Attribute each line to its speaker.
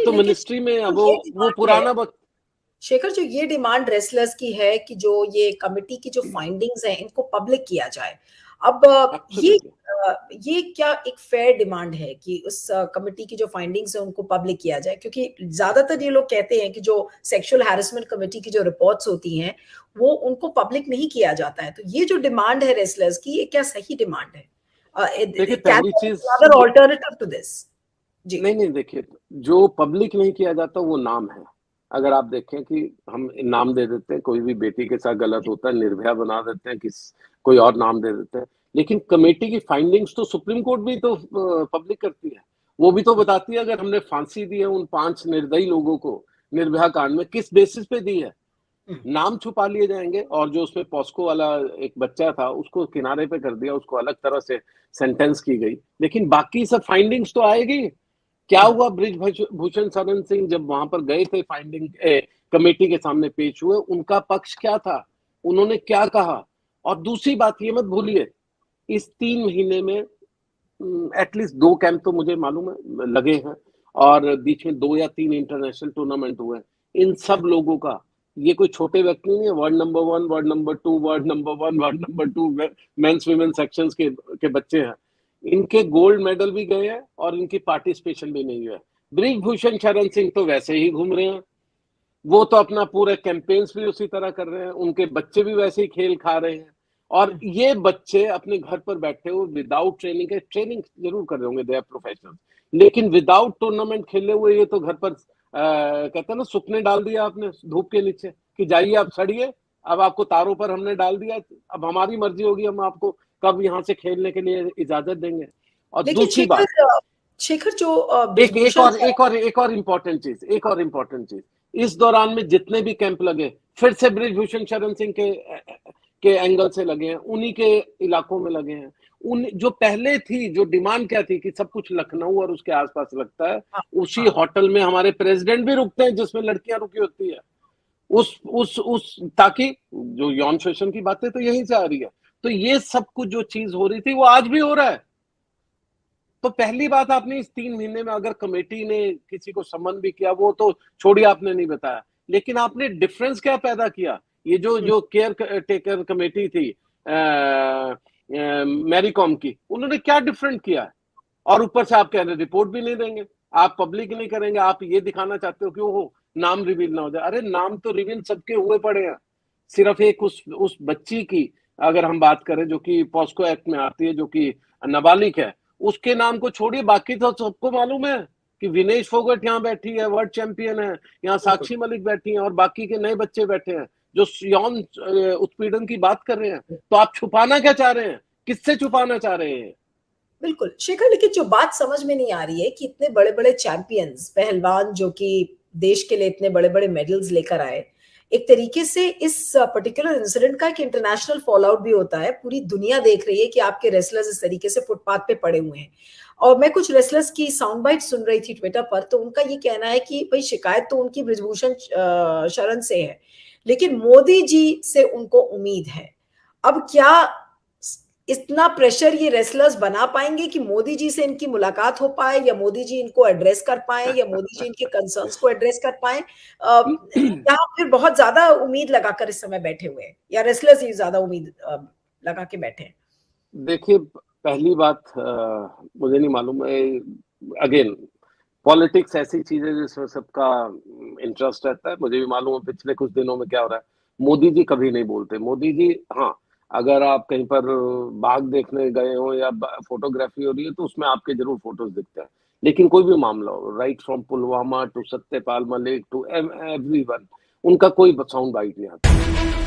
Speaker 1: अब तो मिनिस्ट्री में वो पुराना वक्त।
Speaker 2: शेखर, जो ये डिमांड रेसलर्स की है कि जो ये कमेटी की जो फाइंडिंग्स हैं इनको पब्लिक किया जाए, अब ये क्या एक फेयर डिमांड है कि उस कमेटी की जो फाइंडिंग्स है उनको पब्लिक किया जाए? क्योंकि ज्यादातर ये लोग कहते हैं कि जो सेक्सुअल हैरेसमेंट कमेटी की जो रिपोर्ट्स होती हैं वो उनको पब्लिक नहीं किया जाता है। तो ये जो डिमांड है रेसलर्स की, ये क्या सही डिमांड है?
Speaker 1: देखिए, पहली चीज
Speaker 2: ऑल्टरनेटिव टू दिस। जी
Speaker 1: नहीं, देखिए, जो पब्लिक नहीं किया जाता वो नाम है। अगर आप देखें कि हम नाम दे देते हैं, कोई भी बेटी के साथ गलत होता है निर्भया बना देते हैं, कोई और नाम दे देते हैं, लेकिन कमेटी की फाइंडिंग्स तो सुप्रीम कोर्ट भी तो पब्लिक करती है। वो भी तो बताती है अगर हमने फांसी दी है उन 5 निर्दयी लोगों को निर्भया कांड में, किस बेसिस पे दी है। नाम छुपा लिए जाएंगे, और जो उसमें पॉस्को वाला एक बच्चा था उसको किनारे पे कर दिया, उसको अलग तरह से सेंटेंस की गई, लेकिन बाकी सब फाइंडिंग्स तो आएगी। क्या हुआ ब्रिजभूषण शरण सिंह जब वहां पर गए थे फाइंडिंग कमेटी के सामने पेश हुए, उनका पक्ष क्या था, उन्होंने क्या कहा? और दूसरी बात ये मत भूलिए, इस 3 महीने में एटलीस्ट 2 कैंप तो मुझे मालूम है लगे हैं, और बीच में 2 या 3 इंटरनेशनल टूर्नामेंट हुए हैं। इन सब लोगों का, ये कोई छोटे व्यक्ति नहीं है, world number 1, world number 2, world number 1, world number 2 men's women sections के बच्चे हैं। इनके गोल्ड मेडल भी गए हैं और इनकी पार्टिसिपेशन भी नहीं हुआ। ब्रिजभूषण शरण सिंह तो वैसे ही घूम रहे हैं, वो तो अपना पूरे कैंपेन्स भी उसी तरह कर रहे हैं, उनके बच्चे भी वैसे ही खेल खा रहे हैं, और ये बच्चे अपने घर पर बैठे हुए विदाउट ट्रेनिंग के, ट्रेनिंग जरूर कर रहे होंगे, दे आर प्रोफेशनल, लेकिन विदाउट टूर्नामेंट खेले हुए ये तो घर पर कहते हैं ना, सुखने डाल दिया आपने धूप के नीचे कि जाइए आप सड़िए, अब आपको तारों पर हमने डाल दिया, अब हमारी मर्जी होगी, हम आपको कब यहाँ से खेलने के लिए इजाजत देंगे। और दूसरी बात,
Speaker 2: शेखर, जो
Speaker 1: एक और इम्पोर्टेंट चीज, इस दौरान में जितने भी कैंप लगे फिर से ब्रिजभूषण शरण सिंह के एंगल से लगे हैं, उन्हीं के इलाकों में लगे हैं। उन जो पहले थी, जो डिमांड क्या थी कि सब कुछ लखनऊ और उसके आसपास लगता है, उसी होटल में हमारे प्रेसिडेंट भी रुकते हैं जिसमें लड़कियां रुकी होती है, उस ताकि जो यौन शोषण की बातें तो यहीं से आ रही है। तो ये सब कुछ जो चीज हो रही थी वो आज भी हो रहा है। तो पहली बात, आपने इस 3 महीने में अगर कमेटी ने किसी को समन भी किया, वो तो छोड़िए, आपने नहीं बताया, लेकिन आपने डिफरेंस क्या पैदा किया? ये जो केयर टेकर कमेटी थी मैरी कॉम की, उन्होंने क्या डिफरेंट किया है? और ऊपर से आप कह रहे रिपोर्ट भी नहीं देंगे, आप पब्लिक नहीं करेंगे, आप ये दिखाना चाहते हो कि वो नाम रिवील ना हो जाए। अरे नाम तो रिवील सबके हुए पड़े हैं, सिर्फ एक उस बच्ची की अगर हम बात करें जो कि पॉस्को एक्ट में आती है, जो कि नाबालिग है, उसके नाम को छोड़िए, बाकी तो सबको मालूम है कि विनेश फोगट यहाँ बैठी है, वर्ल्ड चैंपियन है, यहाँ साक्षी मलिक बैठी है, और बाकी के नए बच्चे बैठे हैं जो यौन उत्पीड़न की बात कर रहे हैं। तो आप छुपाना क्या चाह रहे हैं? किससे छुपाना चाह रहे हैं?
Speaker 2: बिल्कुल शेखर, लेकिन जो बात समझ में नहीं आ रही है कि इतने बड़े बड़े चैंपियंस, पहलवान जो कि देश के लिए इतने बड़े बड़े मेडल्स लेकर आए, एक तरीके से इस पर्टिकुलर इंसिडेंट का एक इंटरनेशनल फॉल आउट भी होता है। पूरी दुनिया देख रही है कि आपके रेसलर्स इस तरीके से फुटपाथ पे पड़े हुए हैं। और मैं कुछ रेसलर्स की साउंड बाइट सुन रही थी ट्विटर पर, तो उनका ये कहना है कि भाई शिकायत तो उनकी ब्रिजभूषण शरण से है, लेकिन मोदी जी से उनको उम्मीद है। अब क्या इतना प्रेशर ये रेसलर्स बना पाएंगे कि मोदी जी से इनकी मुलाकात हो पाए, या मोदी जी इनको एड्रेस कर पाए, या मोदी जी इनके कंसर्न्स को एड्रेस कर पाए? यहाँ फिर बहुत ज्यादा उम्मीद लगाकर इस समय बैठे हुए हैं, या रेसलर्स ही ज्यादा उम्मीद लगा के बैठे हैं?
Speaker 1: देखिए, पहली बात, मुझे नहीं मालूम है, अगेन पॉलिटिक्स ऐसी चीज है जिसमें सबका इंटरेस्ट रहता है। मुझे भी मालूम है पिछले कुछ दिनों में क्या हो रहा है। मोदी जी कभी नहीं बोलते। मोदी जी, हाँ, अगर आप कहीं पर बाघ देखने गए हो या फोटोग्राफी हो रही है तो उसमें आपके जरूर फोटोज दिखते हैं, लेकिन कोई भी मामला हो, right from Pulwama to Satyapal Malik to everyone, उनका कोई साउंड बाइट नहीं आता।